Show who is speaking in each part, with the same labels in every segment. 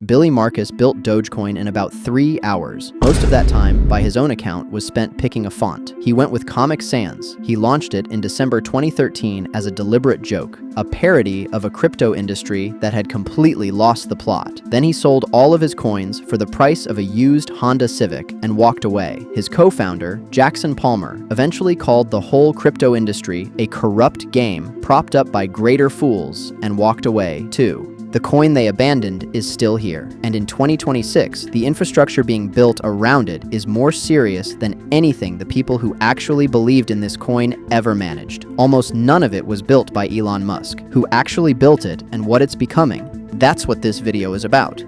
Speaker 1: Billy Marcus built Dogecoin in about 3 hours. Most of that time, by his own account, was spent picking a font. He went with Comic Sans. He launched it in December 2013 as a deliberate joke, a parody of a crypto industry that had completely lost the plot. Then he sold all of his coins for the price of a used Honda Civic and walked away. His co-founder, Jackson Palmer, eventually called the whole crypto industry a corrupt game propped up by greater fools and walked away, too. The coin they abandoned is still here, and in 2026, the infrastructure being built around it is more serious than anything the people who actually believed in this coin ever managed. Almost none of it was built by Elon Musk, who actually built it and what it's becoming. That's what this video is about.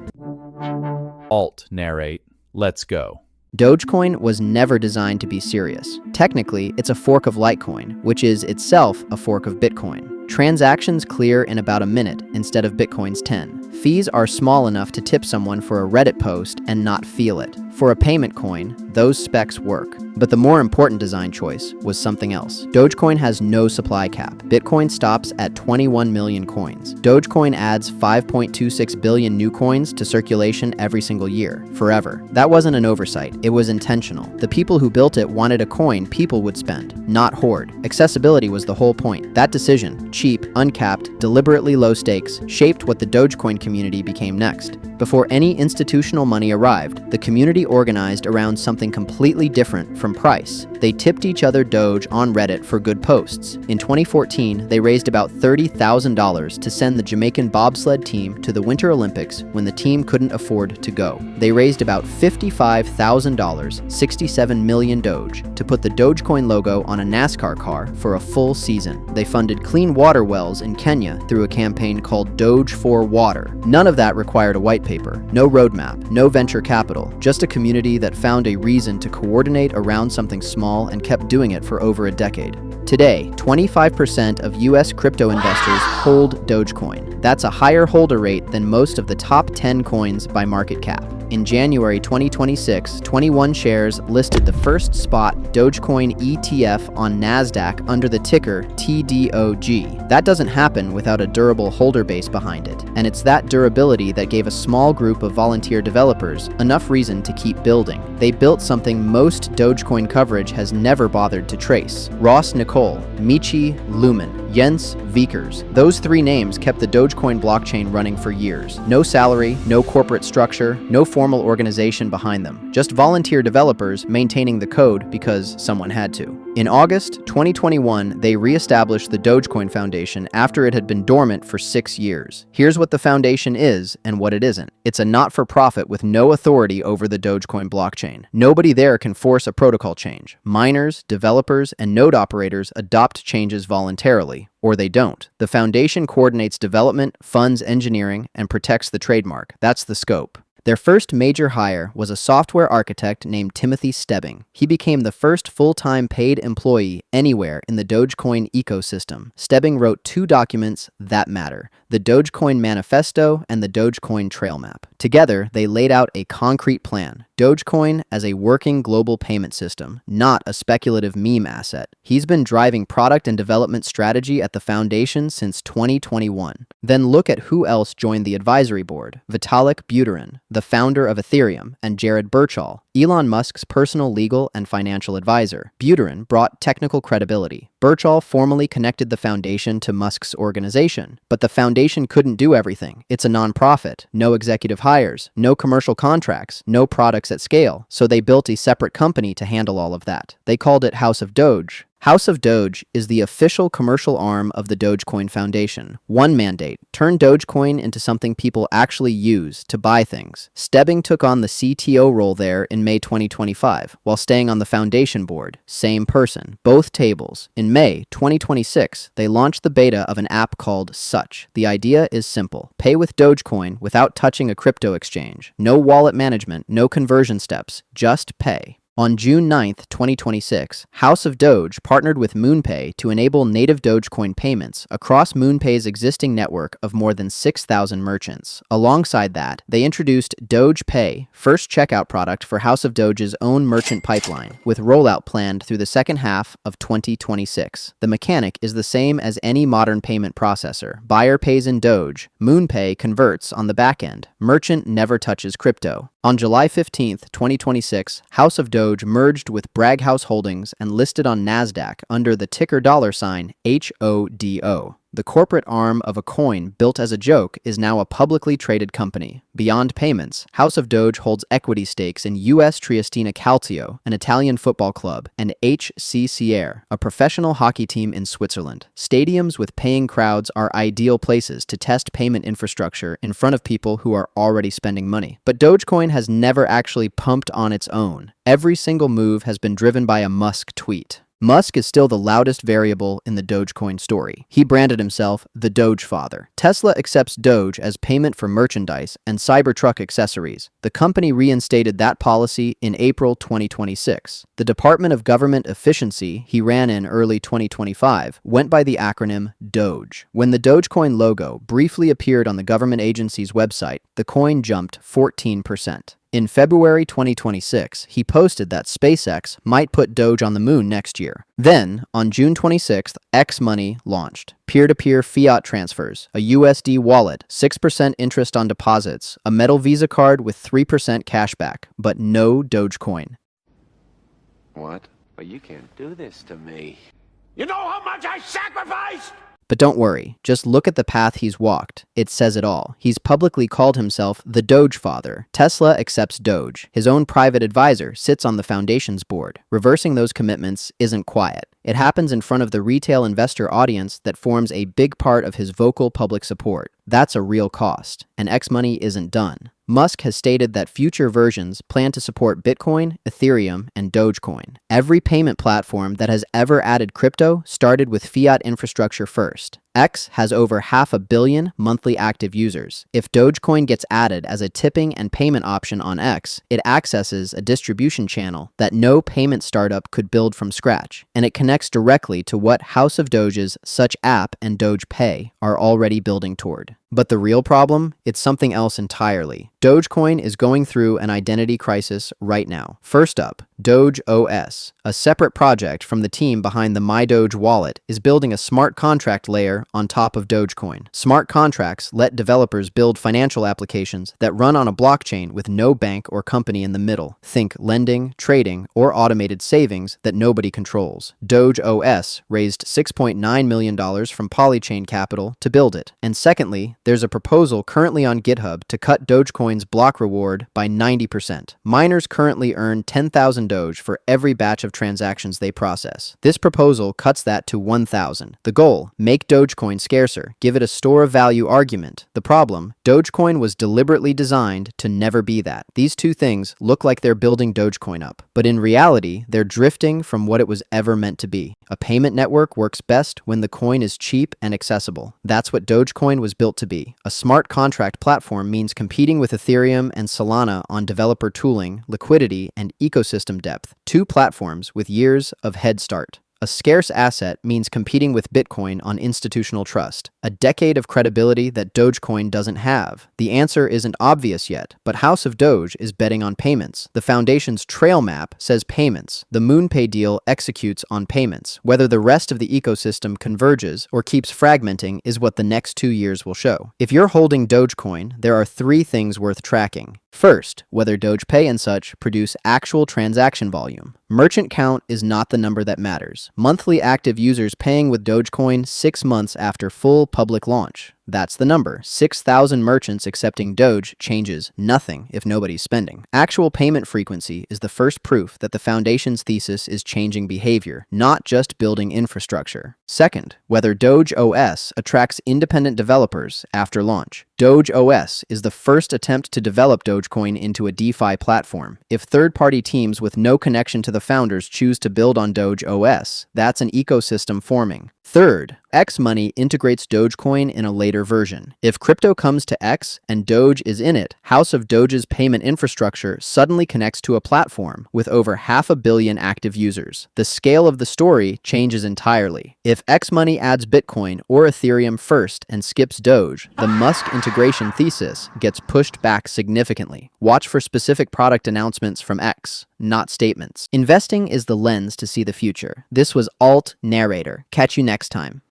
Speaker 2: Alt narrate. Let's go.
Speaker 1: Dogecoin was never designed to be serious. Technically, it's a fork of Litecoin, which is itself a fork of Bitcoin. Transactions clear in about a minute instead of Bitcoin's 10. Fees are small enough to tip someone for a Reddit post and not feel it. For a payment coin, those specs work. But the more important design choice was something else. Dogecoin has no supply cap. Bitcoin stops at 21 million coins. Dogecoin adds 5.26 billion new coins to circulation every single year, forever. That wasn't an oversight, it was intentional. The people who built it wanted a coin people would spend, not hoard. Accessibility was the whole point. That decision, cheap, uncapped, deliberately low stakes, shaped what the Dogecoin community became next. Before any institutional money arrived, the community organized around something completely different from price. They tipped each other Doge on Reddit for good posts. In 2014, they raised about $30,000 to send the Jamaican bobsled team to the Winter Olympics when the team couldn't afford to go. They raised about $55,000, 67 million Doge, to put the Dogecoin logo on a NASCAR car for a full season. They funded clean water wells in Kenya through a campaign called Doge for Water. None of that required a white paper, no roadmap, no venture capital, just a community that found a reason to coordinate around something small and kept doing it for over a decade. Today, 25% of US crypto investors hold Dogecoin. That's a higher holder rate than most of the top 10 coins by market cap. In January 2026, 21 shares listed the first spot Dogecoin ETF on NASDAQ under the ticker TDOG. That doesn't happen without a durable holder base behind it, and it's that durability that gave a small group of volunteer developers enough reason to keep building. They built something most Dogecoin coverage has never bothered to trace. Ross Nicole, Michi Lumen, Jens Vickers. Those three names kept the Dogecoin blockchain running for years. No salary, no corporate structure, no formal organization behind them. Just volunteer developers maintaining the code because someone had to. In August 2021, they re-established the Dogecoin Foundation after it had been dormant for 6 years. Here's what the foundation is and what it isn't. It's a not-for-profit with no authority over the Dogecoin blockchain. Nobody there can force a protocol change. Miners, developers, and node operators adopt changes voluntarily, or they don't. The foundation coordinates development, funds engineering, and protects the trademark. That's the scope. Their first major hire was a software architect named Timothy Stebbing. He became the first full-time paid employee anywhere in the Dogecoin ecosystem. Stebbing wrote 2 documents that matter: the Dogecoin Manifesto and the Dogecoin Trail Map. Together, they laid out a concrete plan: Dogecoin as a working global payment system, not a speculative meme asset. He's been driving product and development strategy at the foundation since 2021. Then look at who else joined the advisory board: Vitalik Buterin, the founder of Ethereum, and Jared Birchall, Elon Musk's personal legal and financial advisor. Buterin brought technical credibility. Birchall formally connected the foundation to Musk's organization. But the foundation couldn't do everything. It's a nonprofit. No executive hires, no commercial contracts, no products at scale. So they built a separate company to handle all of that. They called it House of Doge. House of Doge is the official commercial arm of the Dogecoin Foundation. One mandate: turn Dogecoin into something people actually use to buy things. Stebbing took on the CTO role there in May 2025, while staying on the foundation board. Same person, both tables. In May 2026, they launched the beta of an app called Such. The idea is simple: pay with Dogecoin without touching a crypto exchange. No wallet management, no conversion steps, just pay. On June 9, 2026, House of Doge partnered with MoonPay to enable native Dogecoin payments across MoonPay's existing network of more than 6,000 merchants. Alongside that, they introduced Doge Pay, first checkout product for House of Doge's own merchant pipeline, with rollout planned through the second half of 2026. The mechanic is the same as any modern payment processor. Buyer pays in Doge, MoonPay converts on the back end. Merchant never touches crypto. On July 15, 2026, House of Doge merged with Braghouse Holdings and listed on NASDAQ under the ticker $HODO. The corporate arm of a coin built as a joke is now a publicly traded company. Beyond payments, House of Doge holds equity stakes in US Triestina Calcio, an Italian football club, and HC Sierre, a professional hockey team in Switzerland. Stadiums with paying crowds are ideal places to test payment infrastructure in front of people who are already spending money. But Dogecoin has never actually pumped on its own. Every single move has been driven by a Musk tweet. Musk is still the loudest variable in the Dogecoin story. He branded himself the Doge Father. Tesla accepts Doge as payment for merchandise and Cybertruck accessories. The company reinstated that policy in April 2026. The Department of Government Efficiency he ran in early 2025 went by the acronym Doge. When the Dogecoin logo briefly appeared on the government agency's website, the coin jumped 14%. In February 2026, he posted that SpaceX might put Doge on the moon next year. Then, on June 26th, X Money launched. Peer-to-peer fiat transfers, a USD wallet, 6% interest on deposits, a metal Visa card with 3% cashback, but no Dogecoin.
Speaker 3: What? But you can't do this to me. You know how much I sacrificed?
Speaker 1: But don't worry, just look at the path he's walked. It says it all. He's publicly called himself the Doge Father. Tesla accepts Doge. His own private advisor sits on the foundation's board. Reversing those commitments isn't quiet. It happens in front of the retail investor audience that forms a big part of his vocal public support. That's a real cost, and X Money isn't done. Musk has stated that future versions plan to support Bitcoin, Ethereum, and Dogecoin. Every payment platform that has ever added crypto started with fiat infrastructure first. X has over 500 million monthly active users. If Dogecoin gets added as a tipping and payment option on X, it accesses a distribution channel that no payment startup could build from scratch, and it connects directly to what House of Doge's Such App and Doge Pay are already building toward. But the real problem? It's something else entirely. Dogecoin is going through an identity crisis right now. First up, Doge OS, a separate project from the team behind the MyDoge wallet, is building a smart contract layer on top of Dogecoin. Smart contracts let developers build financial applications that run on a blockchain with no bank or company in the middle. Think lending, trading, or automated savings that nobody controls. Doge OS raised $6.9 million from Polychain Capital to build it. And secondly, there's a proposal currently on GitHub to cut Dogecoin's block reward by 90%. Miners currently earn 10,000 Doge for every batch of transactions they process. This proposal cuts that to 1,000. The goal, make Dogecoin scarcer, give it a store of value argument. The problem, Dogecoin was deliberately designed to never be that. These two things look like they're building Dogecoin up, but in reality, they're drifting from what it was ever meant to be. A payment network works best when the coin is cheap and accessible. That's what Dogecoin was built to be. A smart contract platform means competing with Ethereum and Solana on developer tooling, liquidity, and ecosystem depth. Two platforms with years of head start. A scarce asset means competing with Bitcoin on institutional trust, a decade of credibility that Dogecoin doesn't have. The answer isn't obvious yet, but House of Doge is betting on payments. The foundation's trail map says payments. The MoonPay deal executes on payments. Whether the rest of the ecosystem converges or keeps fragmenting is what the next 2 years will show. If you're holding Dogecoin, there are 3 things worth tracking. First, whether Doge Pay and such produce actual transaction volume. Merchant count is not the number that matters. Monthly active users paying with Dogecoin 6 months after full public launch. That's the number. 6,000 merchants accepting Doge changes nothing if nobody's spending. Actual payment frequency is the first proof that the foundation's thesis is changing behavior, not just building infrastructure. Second, whether Doge OS attracts independent developers after launch. Doge OS is the first attempt to develop Dogecoin into a DeFi platform. If third-party teams with no connection to the founders choose to build on Doge OS, that's an ecosystem forming. Third, X Money integrates Dogecoin in a later version. If crypto comes to X and Doge is in it, House of Doge's payment infrastructure suddenly connects to a platform with over 500 million active users. The scale of the story changes entirely. If X Money adds Bitcoin or Ethereum first and skips Doge, the Musk integration thesis gets pushed back significantly. Watch for specific product announcements from X, not statements. Investing is the lens to see the future. This was Alt Narrator. Catch you next time.